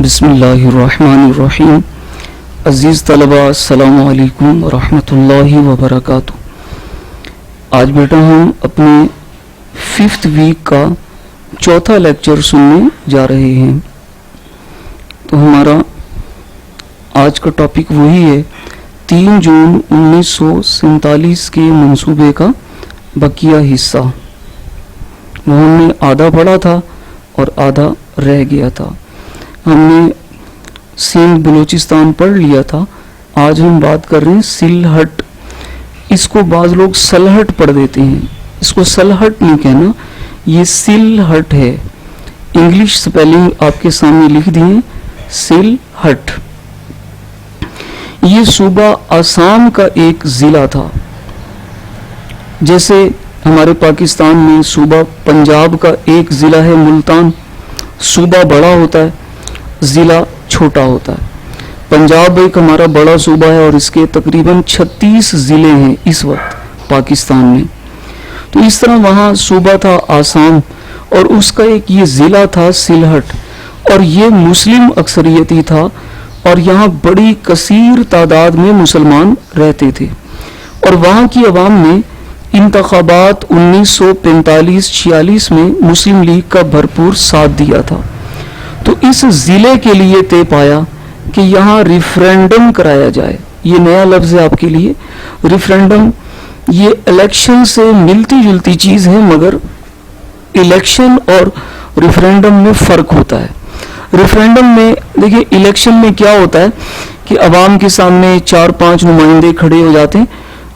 بسم اللہ الرحمن الرحیم. عزیز طلباء، السلام علیکم ورحمۃ اللہ وبرکاتہ. آج بیٹا ہم اپنے 5th ویک کا چوتھا لیکچر سننے جا رہے ہیں. تو ہمارا آج کا ٹاپک وہی ہے 3 جون 1947 کے منصوبے کا بقیہ حصہ. وہ ہم نے آدھا پڑھا تھا اور آدھا رہ گیا تھا. ہم نے سندھ بلوچستان پڑھ لیا تھا. آج ہم بات کر رہے ہیں سلہٹ. اس کو بعض لوگ سلہٹ پڑھ دیتے ہیں. اس کو سلہٹ نہیں کہنا، یہ سلہٹ ہے. انگلش سپیلنگ آپ کے سامنے لکھ دیے، سلہٹ. یہ صوبہ آسام کا ایک ضلع تھا. جیسے ہمارے پاکستان میں صوبہ پنجاب کا ایک ضلع ہے ملتان. صوبہ بڑا ہوتا ہے، ضلع چھوٹا ہوتا ہے. پنجاب ایک ہمارا بڑا صوبہ ہے اور اس کے تقریباً 36 ضلع ہیں اس وقت پاکستان میں. تو اس طرح وہاں صوبہ تھا آسام اور اس کا ایک یہ ضلع تھا سلہٹ، اور یہ مسلم اکثریتی تھا اور یہاں بڑی کثیر تعداد میں مسلمان رہتے تھے. اور وہاں کی عوام نے انتخابات 1945-46 میں مسلم لیگ کا بھرپور ساتھ دیا تھا. تو اس ضلع کے لیے طے پایا کہ یہاں ریفرینڈم کرایا جائے. یہ نیا لفظ ہے آپ کے لیے. ریفرینڈم یہ الیکشن سے ملتی جلتی چیز ہے، مگر الیکشن اور ریفرینڈم میں فرق ہوتا ہے. ریفرینڈم میں دیکھیں، الیکشن میں کیا ہوتا ہے کہ عوام کے سامنے 4-5 نمائندے کھڑے ہو جاتے ہیں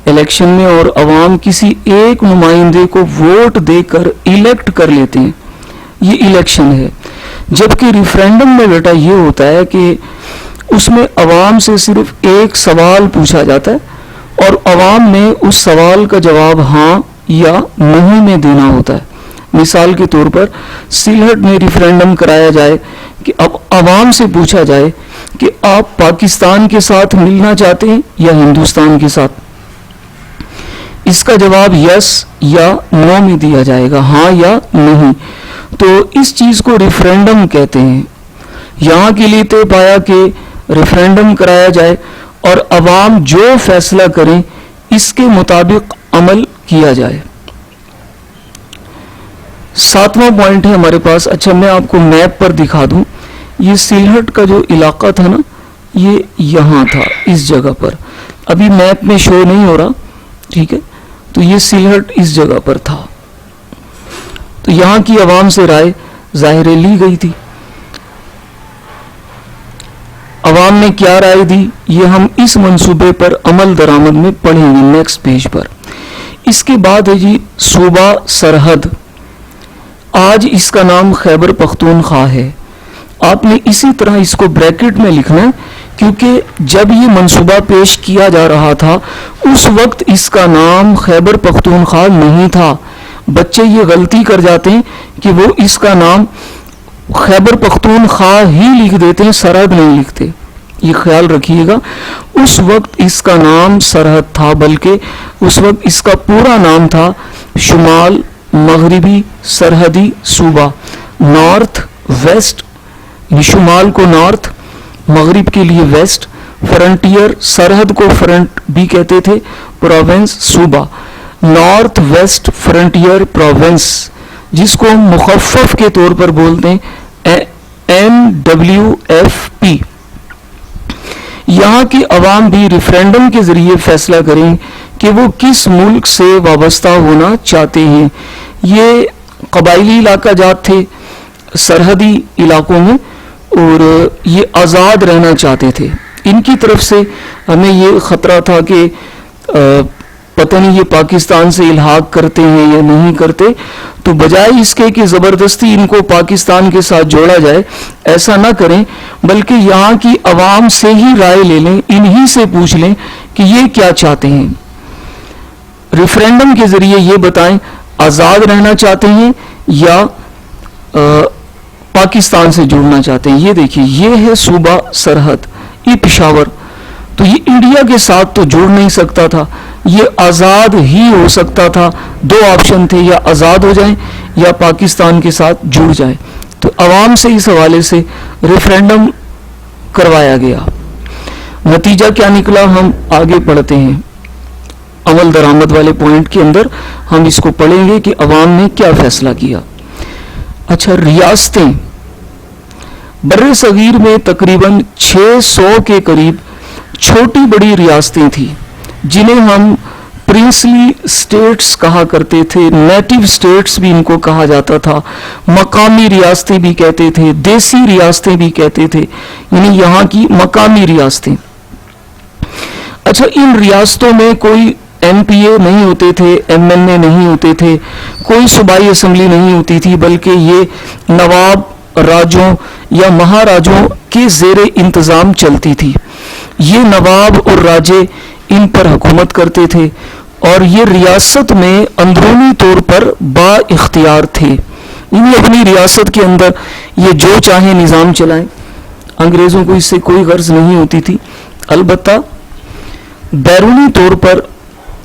الیکشن میں، اور عوام کسی ایک نمائندے کو ووٹ دے کر الیکٹ کر لیتے ہیں. یہ الیکشن ہے. جبکہ ریفرینڈم میں بیٹا یہ ہوتا ہے کہ اس میں عوام سے صرف ایک سوال پوچھا جاتا ہے اور عوام نے اس سوال کا جواب ہاں یا نہیں میں دینا ہوتا ہے. مثال کے طور پر سلہٹ میں ریفرینڈم کرایا جائے کہ اب عوام سے پوچھا جائے کہ آپ پاکستان کے ساتھ ملنا چاہتے ہیں یا ہندوستان کے ساتھ. اس کا جواب یس یا نو میں دیا جائے گا، ہاں یا نہیں. تو اس چیز کو ریفرینڈم کہتے ہیں. یہاں کے لیے طے پایا کہ ریفرینڈم کرایا جائے اور عوام جو فیصلہ کریں اس کے مطابق عمل کیا جائے. 7واں پوائنٹ ہے ہمارے پاس. اچھا، میں آپ کو میپ پر دکھا دوں. یہ سلہٹ کا جو علاقہ تھا نا، یہ یہاں تھا اس جگہ پر. ابھی میپ میں شو نہیں ہو رہا، ٹھیک ہے. تو یہ سلہٹ اس جگہ پر تھا. تو یہاں کی عوام سے رائے ظاہر لی گئی تھی. عوام نے کیا رائے دی یہ ہم اس منصوبے پر عمل درآمد میں پڑھیں گے نیکسٹ پیج پر. اس کے بعد ہے جی صوبہ سرحد. آج اس کا نام خیبر پختونخوا ہے. آپ نے اسی طرح اس کو بریکٹ میں لکھنا ہے کیونکہ جب یہ منصوبہ پیش کیا جا رہا تھا اس وقت اس کا نام خیبر پختونخوا نہیں تھا. بچے یہ غلطی کر جاتے ہیں کہ وہ اس کا نام خیبر پختونخوا ہی لکھ دیتے ہیں، سرحد نہیں لکھتے. یہ خیال رکھیے گا. اس وقت اس کا نام سرحد تھا، بلکہ اس وقت اس کا پورا نام تھا شمال مغربی سرحدی صوبہ. نارتھ ویسٹ، شمال کو نارتھ، مغرب کے لیے ویسٹ. فرنٹیئر، سرحد کو فرنٹ بھی کہتے تھے، پروونس صوبہ. نارتھ ویسٹ فرنٹیئر پروونس، جس کو ہم مخفف کے طور پر بولتے ہیں NWFP. یہاں کی عوام بھی ریفرینڈم کے ذریعے فیصلہ کریں کہ وہ کس ملک سے وابستہ ہونا چاہتے ہیں. یہ قبائلی علاقہ جات تھے سرحدی علاقوں میں اور یہ آزاد رہنا چاہتے تھے. ان کی طرف سے ہمیں یہ خطرہ تھا کہ پتہ نہیں یہ پاکستان سے الحاق کرتے ہیں یا نہیں کرتے. تو بجائے اس کے کہ زبردستی ان کو پاکستان کے ساتھ جوڑا جائے، ایسا نہ کریں، بلکہ یہاں کی عوام سے ہی رائے لے لیں، انہی سے پوچھ لیں کہ یہ کیا چاہتے ہیں. ریفرینڈم کے ذریعے یہ بتائیں آزاد رہنا چاہتے ہیں یا پاکستان سے جڑنا چاہتے ہیں. یہ دیکھیے، یہ ہے صوبہ سرحد، یہ پشاور. تو یہ انڈیا کے ساتھ تو جڑ نہیں سکتا تھا، یہ آزاد ہی ہو سکتا تھا. 2 آپشن تھے، یا آزاد ہو جائیں یا پاکستان کے ساتھ جڑ جائیں. تو عوام سے اس حوالے سے ریفرینڈم کروایا گیا. نتیجہ کیا نکلا ہم آگے پڑھتے ہیں. عمل درآمد والے پوائنٹ کے اندر ہم اس کو پڑھیں گے کہ عوام نے کیا فیصلہ کیا. اچھا، ریاستیں بر صغیر میں تقریباً 600 کے قریب چھوٹی بڑی ریاستیں تھیں جنہیں ہم پرنسلی اسٹیٹس کہا کرتے تھے. نیٹو اسٹیٹس بھی ان کو کہا جاتا تھا. مقامی ریاستیں بھی کہتے تھے, دیسی ریاستیں بھی کہتے تھے, یعنی یہاں کی مقامی ریاستیں. اچھا, ان ریاستوں میں کوئی ایم پی اے نہیں ہوتے تھے, ایم این اے نہیں ہوتے تھے, کوئی صوبائی اسمبلی نہیں ہوتی تھی, بلکہ یہ نواب راجوں یا مہاراجوں کے زیر انتظام چلتی تھی. یہ نواب اور راجے ان پر حکومت کرتے تھے اور یہ ریاست میں اندرونی طور پر با اختیار تھے, یعنی اپنی ریاست کے اندر یہ جو چاہیں نظام چلائیں. انگریزوں کو اس سے کوئی غرض نہیں ہوتی تھی. البتہ بیرونی طور پر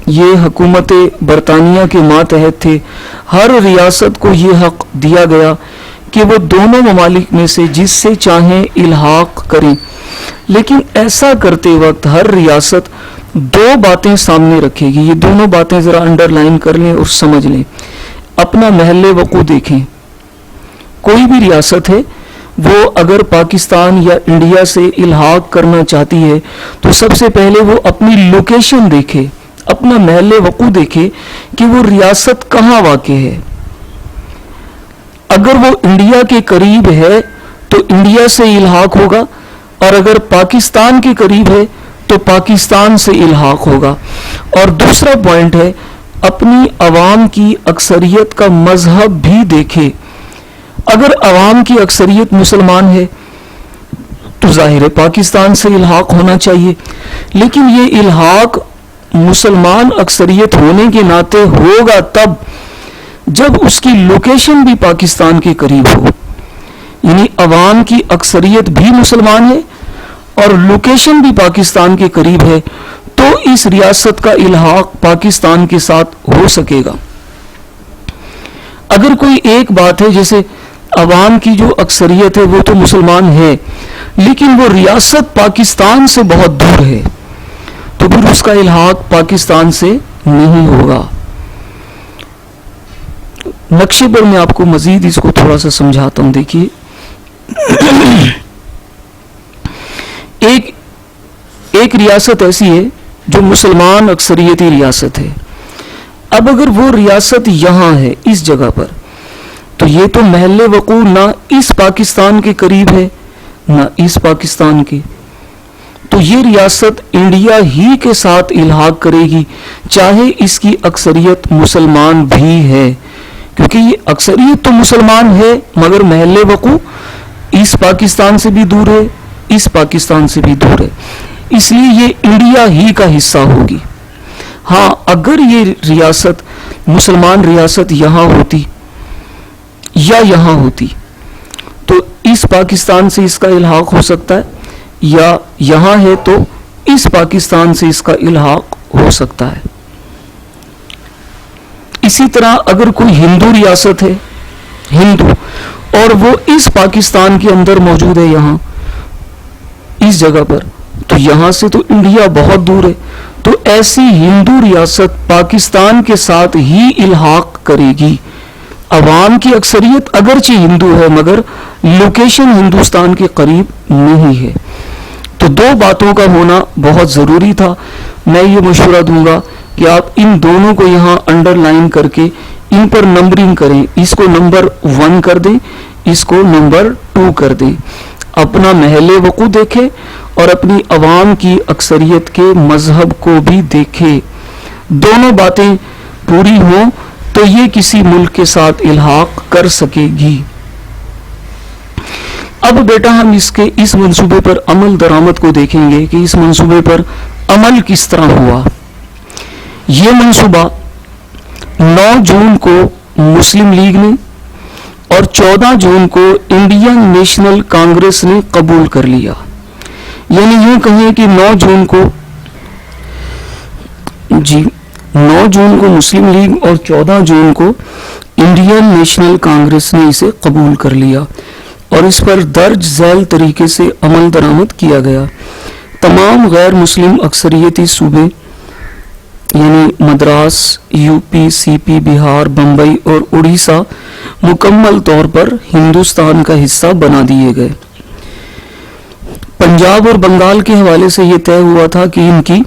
یہ حکومت برطانیہ کے ماتحت تھے. ہر ریاست کو یہ حق دیا گیا کہ وہ دونوں ممالک میں سے جس سے چاہیں الحاق کریں, لیکن ایسا کرتے وقت ہر ریاست دو باتیں سامنے رکھے گی. یہ دونوں باتیں ذرا انڈر لائن کر لیں اور سمجھ لیں. اپنا محل وقوع دیکھیں. کوئی بھی ریاست ہے وہ اگر پاکستان یا انڈیا سے الحاق کرنا چاہتی ہے تو سب سے پہلے وہ اپنی لوکیشن دیکھے, اپنا محل وقوع دیکھے کہ وہ ریاست کہاں واقع ہے. اگر وہ انڈیا کے قریب ہے تو انڈیا سے الحاق ہوگا, اور اگر پاکستان کے قریب ہے تو پاکستان سے الحاق ہوگا. اور دوسرا پوائنٹ ہے, اپنی عوام کی اکثریت کا مذہب بھی دیکھے. اگر عوام کی اکثریت مسلمان ہے تو ظاہر ہے پاکستان سے الحاق ہونا چاہیے, لیکن یہ الحاق مسلمان اکثریت ہونے کے ناطے ہوگا تب جب اس کی لوکیشن بھی پاکستان کے قریب ہو. یعنی عوام کی اکثریت بھی مسلمان ہے اور لوکیشن بھی پاکستان کے قریب ہے, تو اس ریاست کا الحاق پاکستان کے ساتھ ہو سکے گا. اگر کوئی ایک بات ہے, جیسے عوام کی جو اکثریت ہے وہ تو مسلمان ہے لیکن وہ ریاست پاکستان سے بہت دور ہے, تو پھر اس کا الحاق پاکستان سے نہیں ہوگا. نقشے پر میں آپ کو مزید اس کو تھوڑا سا سمجھاتا ہوں. دیکھیے, ایک ریاست ایسی ہے جو مسلمان اکثریتی ریاست ہے. اب اگر وہ ریاست یہاں ہے اس جگہ پر, تو یہ تو محل وقوع نہ اس پاکستان کے قریب ہے نہ اس پاکستان کے, تو یہ ریاست انڈیا ہی کے ساتھ الحاق کرے گی چاہے اس کی اکثریت مسلمان بھی ہے, کیونکہ یہ اکثریت تو مسلمان ہے مگر محل وقوع اس پاکستان سے بھی دور ہے, اس پاکستان سے بھی دور ہے, اس لیے یہ انڈیا ہی کا حصہ ہوگی. ہاں, اگر یہ ریاست مسلمان ریاست یہاں ہوتی یا یہاں ہوتی تو اس پاکستان سے اس کا الحاق ہو سکتا ہے, یا یہاں ہے تو اس پاکستان سے اس کا الحاق ہو سکتا ہے. اسی طرح اگر کوئی ہندو ریاست ہے, ہندو, اور وہ اس پاکستان کے اندر موجود ہے یہاں اس جگہ پر, تو یہاں سے تو انڈیا بہت دور ہے, تو ایسی ہندو ریاست پاکستان کے ساتھ ہی الحاق کرے گی. عوام کی اکثریت اگرچہ ہندو ہے مگر لوکیشن ہندوستان کے قریب نہیں ہے. تو دو باتوں کا ہونا بہت ضروری تھا. میں یہ مشورہ دوں گا کہ آپ ان دونوں کو یہاں انڈر لائن کر کے ان پر نمبرنگ کریں. اس کو نمبر 1 کر دیں, اس کو نمبر 2 کر دیں. اپنا محل وقوع دیکھے اور اپنی عوام کی اکثریت کے مذہب کو بھی دیکھے. دونوں باتیں پوری ہوں تو یہ کسی ملک کے ساتھ الحاق کر سکے گی. اب بیٹا ہم اس منصوبے پر عمل درآمد کو دیکھیں گے کہ اس منصوبے پر عمل کس طرح ہوا. یہ منصوبہ 9 جون کو مسلم لیگ نے اور 14 جون کو انڈین نیشنل کانگریس نے قبول کر لیا. یعنی یوں کہیں کہ 9 جون کو مسلم لیگ اور 14 جون کو انڈین نیشنل کانگریس نے اسے قبول کر لیا اور اس پر درج ذیل طریقے سے عمل درآمد کیا گیا. تمام غیر مسلم اکثریتی صوبے یعنی مدراس، یو پی، سی پی، بہار، بمبئی اور اڑیسہ مکمل طور پر ہندوستان کا حصہ بنا دیے گئے. پنجاب اور بنگال کے حوالے سے یہ طے ہوا تھا کہ ان کی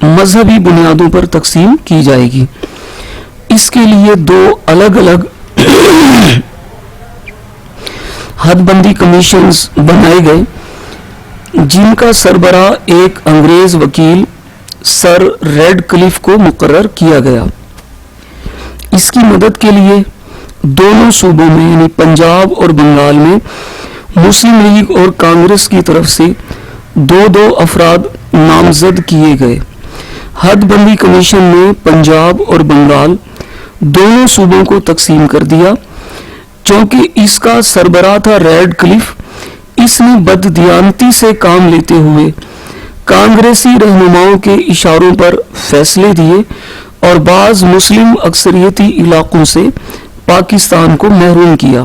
مذہبی بنیادوں پر تقسیم کی جائے گی. اس کے لیے دو الگ الگ حد بندی کمیشنز بنائے گئے جن کا سربراہ ایک انگریز وکیل سر ریڈ کلف کو مقرر کیا گیا. اس کی مدد کے لیے دونوں صوبوں میں یعنی پنجاب اور بنگال میں مسلم لیگ اور کانگریس کی طرف سے دو افراد نامزد کیے گئے. حد بندی کمیشن نے پنجاب اور بنگال دونوں صوبوں کو تقسیم کر دیا. چونکہ اس کا سربراہ تھا ریڈ کلف، اس نے بددیانتی سے کام لیتے ہوئے کانگریسی رہنماؤں کے اشاروں پر فیصلے دیے اور بعض مسلم اکثریتی علاقوں سے پاکستان کو محروم کیا.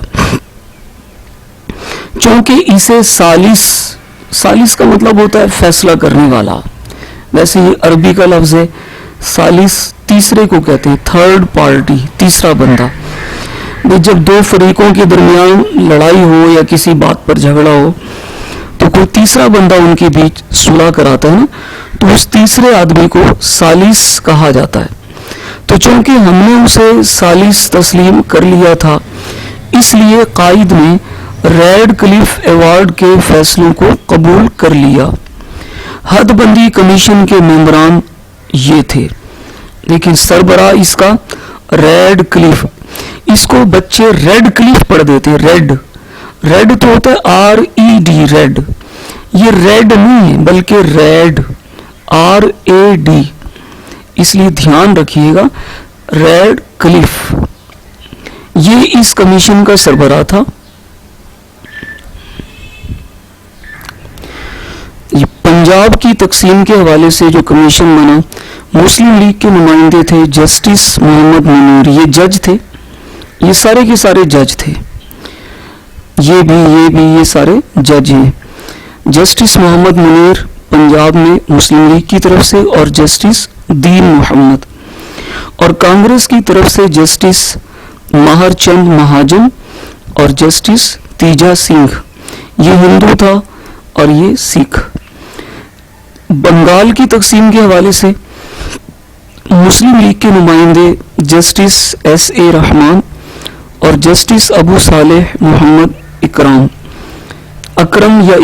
چونکہ اسے سالس کا مطلب ہوتا ہے فیصلہ کرنے والا، ویسے یہ عربی کا لفظ ہے. سالس تیسرے کو کہتے ہیں، تھرڈ پارٹی، تیسرا بندہ. جب دو فریقوں کے درمیان لڑائی ہو یا کسی بات پر جھگڑا ہو تو کوئی تیسرا بندہ ان کے بیچ صلح کراتا ہے نا، تو اس تیسرے آدمی کو سالس کہا جاتا ہے. تو چونکہ ہم نے اسے سالس تسلیم کر لیا تھا، اس لیے قائد نے ریڈ کلف ایوارڈ کے فیصلوں کو قبول کر لیا. حد بندی کمیشن کے ممبران یہ تھے، لیکن سربراہ اس کا ریڈ کلف. اس کو بچے ریڈ کلف پڑھ دیتے. ریڈ تو ہوتا ہے RED، ریڈ. یہ ریڈ نہیں ہے بلکہ ریڈ، RAD. اس لیے دھیان رکھیے گا، ریڈ کلف یہ اس کمیشن کا سربراہ تھا. پنجاب کی تقسیم کے حوالے سے جو کمیشن بنا، مسلم لیگ کے نمائندے تھے جسٹس محمد منیر. یہ جج تھے، یہ سارے کے سارے جج تھے، یہ سارے جج ہیں. جسٹس محمد منیر پنجاب میں مسلم لیگ کی طرف سے اور جسٹس دین محمد، اور کانگریس کی طرف سے جسٹس مہر چند مہاجن اور جسٹس تیجا سنگھ. یہ ہندو تھا اور یہ سکھ. بنگال کی تقسیم کے حوالے سے مسلم لیگ کے نمائندے جسٹس SA رحمان اور جسٹس ابو صالح محمد اکرم یا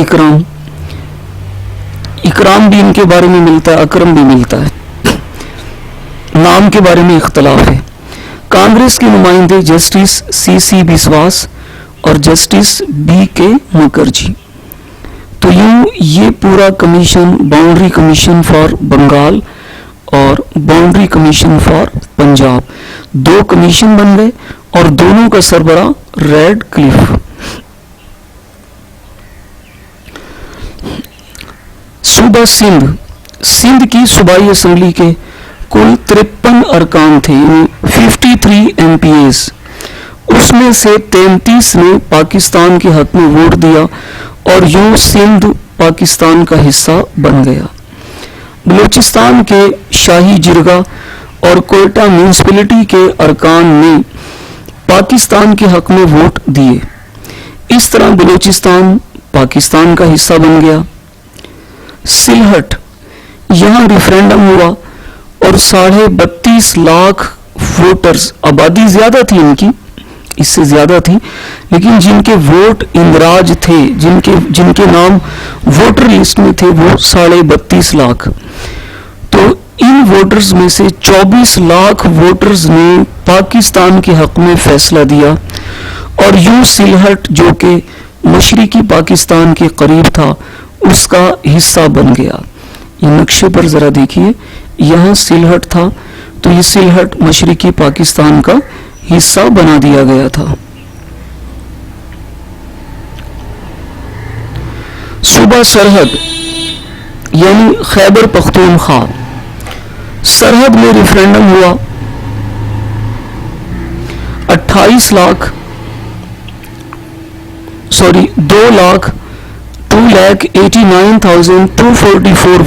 اکرام بھی ان کے بارے میں ملتا ہے، اکرم بھی ملتا ہے، نام کے بارے میں اختلاف ہے. کانگریس کے نمائندے جسٹس CC بسواس اور جسٹس BK مکرجی. تو یوں یہ پورا commission boundary commission for Bengal اور باؤنڈری کمیشن فار پنجاب، دو کمیشن بن گئے اور دونوں کا سربراہ ریڈ کلف. صوبہ سندھ کی صوبائی اسمبلی کے کل 53 ارکان تھے، 53 MPAs. اس میں سے 33 نے پاکستان کے حق میں ووٹ دیا اور یوں سندھ پاکستان کا حصہ بن گیا. بلوچستان کے شاہی جرگہ اور کوئٹہ میونسپلٹی کے ارکان نے پاکستان کے حق میں ووٹ دیے. اس طرح بلوچستان پاکستان کا حصہ بن گیا. سلہٹ، یہاں ریفرینڈم ہوا اور 32.5 لاکھ ووٹرز، آبادی زیادہ تھی ان کی، اس سے زیادہ تھی، لیکن جن کے ووٹ اندراج تھے، جن کے نام ووٹر لسٹ میں تھے، وہ 32.5 لاکھ. تو ان ووٹرز میں سے 24 لاکھ ووٹرز نے پاکستان کے حق میں فیصلہ دیا اور یوں سلہٹ جو کہ مشرقی پاکستان کے قریب تھا اس کا حصہ بن گیا. یہ نقشے پر ذرا دیکھیے، یہاں سلہٹ تھا تو یہ سلہٹ مشرقی پاکستان کا حصہ بنا دیا گیا تھا. صوبہ سرحد یعنی خیبر پختونخوا، سرحد میں ریفرینڈم ہوا. 2,89,244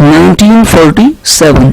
1947।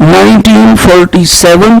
1947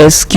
SQ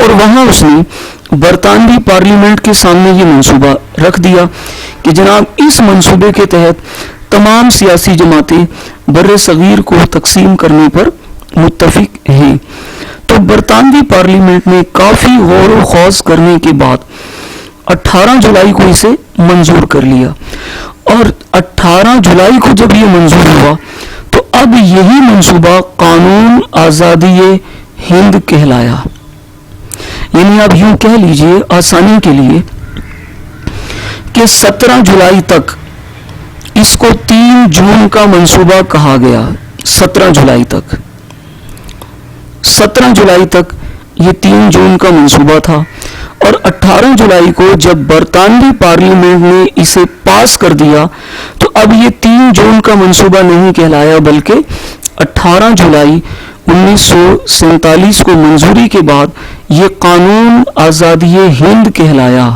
اور وہاں اس نے برطانوی پارلیمنٹ کے سامنے یہ منصوبہ رکھ دیا کہ جناب اس منصوبے کے تحت تمام سیاسی جماعتیں بر صغیر کو تقسیم کرنے پر متفق ہیں. تو برطانوی پارلیمنٹ نے کافی غور و خوض کرنے کے بعد 18 جولائی کو اسے منظور کر لیا. اور 18 جولائی کو جب یہ منظور ہوا تو اب یہی منصوبہ قانون آزادی ہند کہلایا. یعنی آپ یوں کہہ لیجئے آسانی کے لیے کہ 17 جولائی تک اس کو 3 جون کا منصوبہ کہا گیا. 17 جولائی تک 17 جولائی تک یہ 3 جون کا منصوبہ تھا. اور 18 جولائی کو جب برطانوی پارلیمنٹ نے اسے پاس کر دیا تو اب یہ 3 جون کا منصوبہ نہیں کہلایا بلکہ 18 جولائی 1947 کو منظوری کے بعد یہ قانون آزادی ہند کہلایا.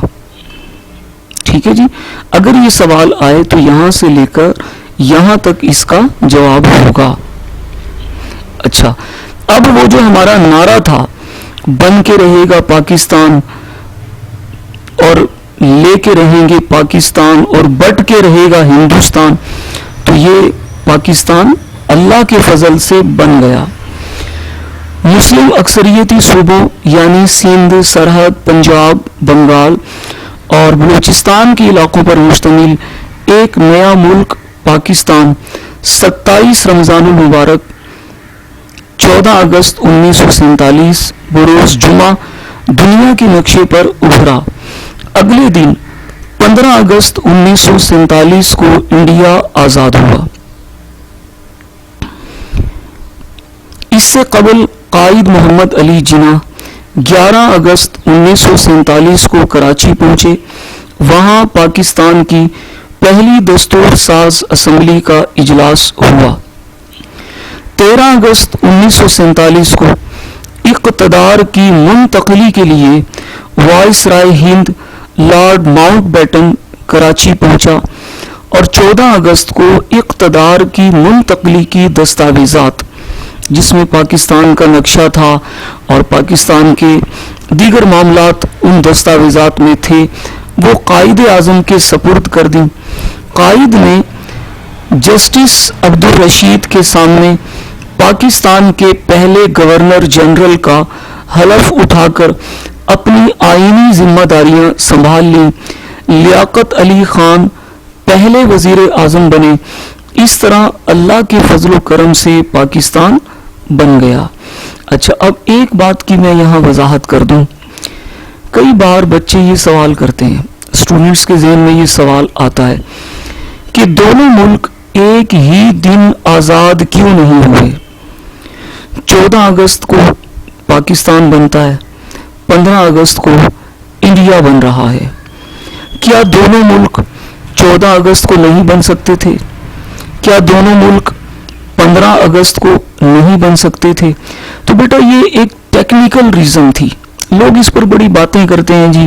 ٹھیک ہے جی. اگر یہ سوال آئے تو یہاں سے لے کر یہاں تک اس کا جواب ہوگا. اچھا، اب وہ جو ہمارا نعرہ تھا بن کے رہے گا پاکستان اور لے کے رہیں گے پاکستان اور بٹ کے رہے گا ہندوستان، تو یہ پاکستان اللہ کے فضل سے بن گیا. مسلم اکثریتی صوبوں یعنی سندھ، سرحد، پنجاب، بنگال اور بلوچستان کے علاقوں پر مشتمل ایک نیا ملک پاکستان 27 رمضان المبارک 14 اگست 1947 بروز جمعہ دنیا کے نقشے پر ابھرا. اگلے دن 15 اگست 1947 کو انڈیا آزاد ہوا. اس سے قبل قائد محمد علی جناح 11 اگست 1947 کو کراچی پہنچے. وہاں پاکستان کی پہلی دستور ساز اسمبلی کا اجلاس ہوا. 13 اگست 1947 کو اقتدار کی منتقلی کے لیے وائسرائے ہند لارڈ ماؤنٹ بیٹن کراچی پہنچا اور 14 اگست کو اقتدار کی منتقلی کی دستاویزات جس میں پاکستان کا نقشہ تھا اور پاکستان کے دیگر معاملات ان دستاویزات میں تھے وہ قائد اعظم کے سپرد کر دیں. قائد نے جسٹس عبدالرشید کے سامنے پاکستان کے پہلے گورنر جنرل کا حلف اٹھا کر اپنی آئینی ذمہ داریاں سنبھال لیں. لیاقت علی خان پہلے وزیر اعظم بنے. اس طرح اللہ کے فضل و کرم سے پاکستان بن گیا. اچھا، اب ایک بات کی میں یہاں وضاحت کر دوں. کئی بار بچے یہ سوال کرتے ہیں، اسٹوڈنٹس کے ذہن میں یہ سوال آتا ہے کہ دونوں ملک ایک ہی دن آزاد کیوں نہیں ہوئے؟ 14 اگست کو پاکستان بنتا ہے، 15 اگست کو انڈیا بن رہا ہے. کیا دونوں ملک 14 اگست کو نہیں بن سکتے تھے؟ کیا دونوں ملک 15 اگست کو نہیں بن سکتے تھے؟ تو بیٹا یہ ایک ٹیکنیکل ریزن تھی. لوگ اس پر بڑی باتیں کرتے ہیں جی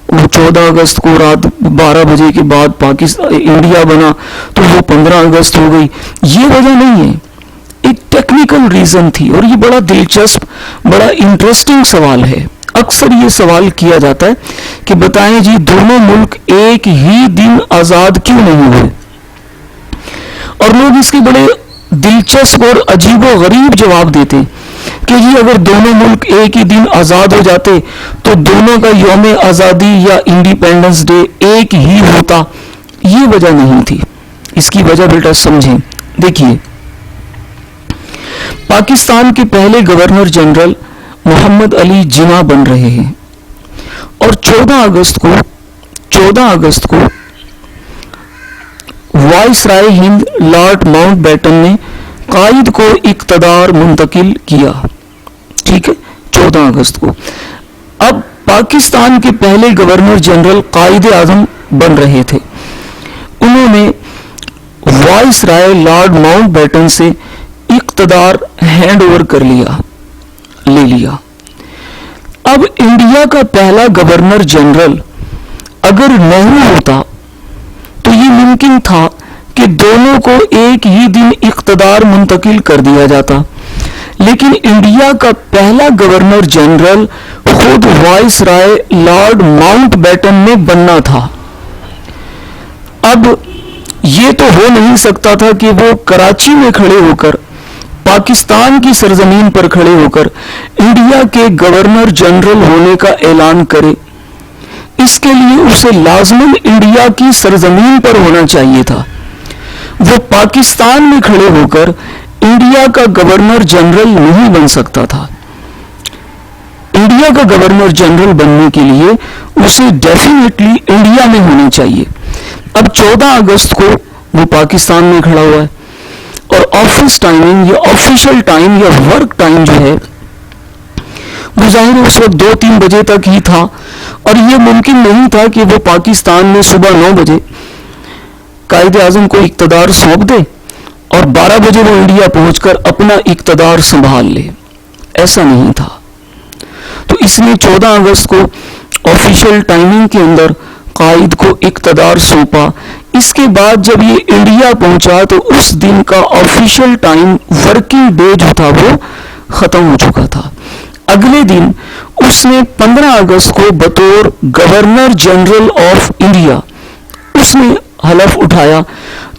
وہ 14 اگست کو رات 12 بجے کے بعد پاکستان انڈیا بنا تو وہ 15 اگست ہو گئی. یہ وجہ نہیں ہے، ایک ٹیکنیکل ریزن تھی. اور یہ بڑا دلچسپ بڑا انٹرسٹنگ سوال ہے. اکثر یہ سوال کیا جاتا ہے کہ بتائیں جی دونوں ملک ایک ہی دن آزاد کیوں نہیں ہوئے؟ اور لوگ اس کے بڑے دلچسپ اور عجیب و غریب جواب دیتے کہ جی اگر دونوں ملک ایک ہی دن آزاد ہو جاتے تو دونوں کا یوم آزادی یا انڈیپینڈنس ڈے ایک ہی ہوتا. یہ وجہ نہیں تھی. اس کی وجہ بیٹا سمجھیں. دیکھیے، پاکستان کے پہلے گورنر جنرل محمد علی جناح بن رہے ہیں اور 14 اگست کو وائسرائے ہند لارڈ ماؤنٹ بیٹن نے قائد کو اقتدار منتقل کیا. ٹھیک ہے، 14 اگست کو. اب پاکستان کے پہلے گورنر جنرل قائد اعظم بن رہے تھے. انہوں نے وائسرائے لارڈ ماؤنٹ بیٹن سے اقتدار ہینڈ اوور لے لیا. اب انڈیا کا پہلا گورنر جنرل اگر نہرو ہوتا تو یہ ممکن تھا کہ دونوں کو ایک ہی دن اقتدار منتقل کر دیا جاتا. لیکن انڈیا کا پہلا گورنر جنرل خود وائس رائے لارڈ ماؤنٹ بیٹن نے بننا تھا. اب یہ تو ہو نہیں سکتا تھا کہ وہ کراچی میں کھڑے ہو کر، پاکستان کی سرزمین پر کھڑے ہو کر انڈیا کے گورنر جنرل ہونے کا اعلان کرے. اس کے لیے اسے لازماً انڈیا کی سرزمین پر ہونا چاہیے تھا. وہ پاکستان میں کھڑے ہو کر انڈیا کا گورنر جنرل نہیں بن سکتا تھا. انڈیا کا گورنر جنرل بننے کے لیے اسے ڈیفینیٹلی انڈیا میں ہونا چاہیے. اب 14 اگست کو وہ پاکستان میں کھڑا ہوا ہے اور آفس ٹائمنگ یا آفیشل ٹائم یا ورک ٹائم جو ہے وہ ظاہر اس وقت 2-3 بجے تک ہی تھا، اور یہ ممکن نہیں تھا کہ وہ پاکستان میں صبح 9 بجے قائد اعظم کو اقتدار سونپ دے اور 12 بجے وہ انڈیا پہنچ کر اپنا اقتدار سنبھال لے. ایسا نہیں تھا. تو اس نے 14 اگست کو آفیشل ٹائمنگ کے اندر قائد کو اقتدار سونپا. اس کے بعد جب یہ انڈیا پہنچا تو اس دن کا آفیشل ٹائم ورکنگ ڈے جو تھا وہ ختم ہو چکا تھا. اگلے دن اس نے 15 اگست کو بطور گورنر جنرل آف انڈیا اس نے حلف اٹھایا.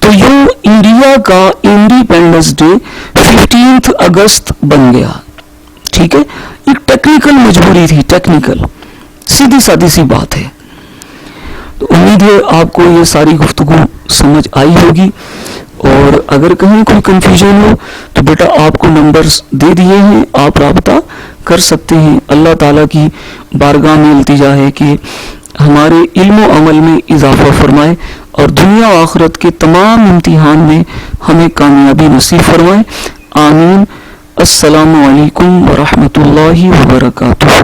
تو یوں انڈیا کا انڈیپینڈنس ڈے 15 اگست بن گیا. ٹھیک ہے، ایک ٹیکنیکل مجبوری تھی، ٹیکنیکل، سیدھی سادی سی بات ہے. تو امید ہے آپ کو یہ ساری گفتگو سمجھ آئی ہوگی، اور اگر کہیں کوئی کنفیوژن ہو تو بیٹا آپ کو نمبرز دے دیے ہیں، آپ رابطہ کر سکتے ہیں. اللہ تعالیٰ کی بارگاہ میں التجا ہے کہ ہمارے علم و عمل میں اضافہ فرمائے اور دنیا و آخرت کے تمام امتحان میں ہمیں کامیابی نصیب فرمائے. آمین. السلام علیکم ورحمۃ اللہ وبرکاتہ.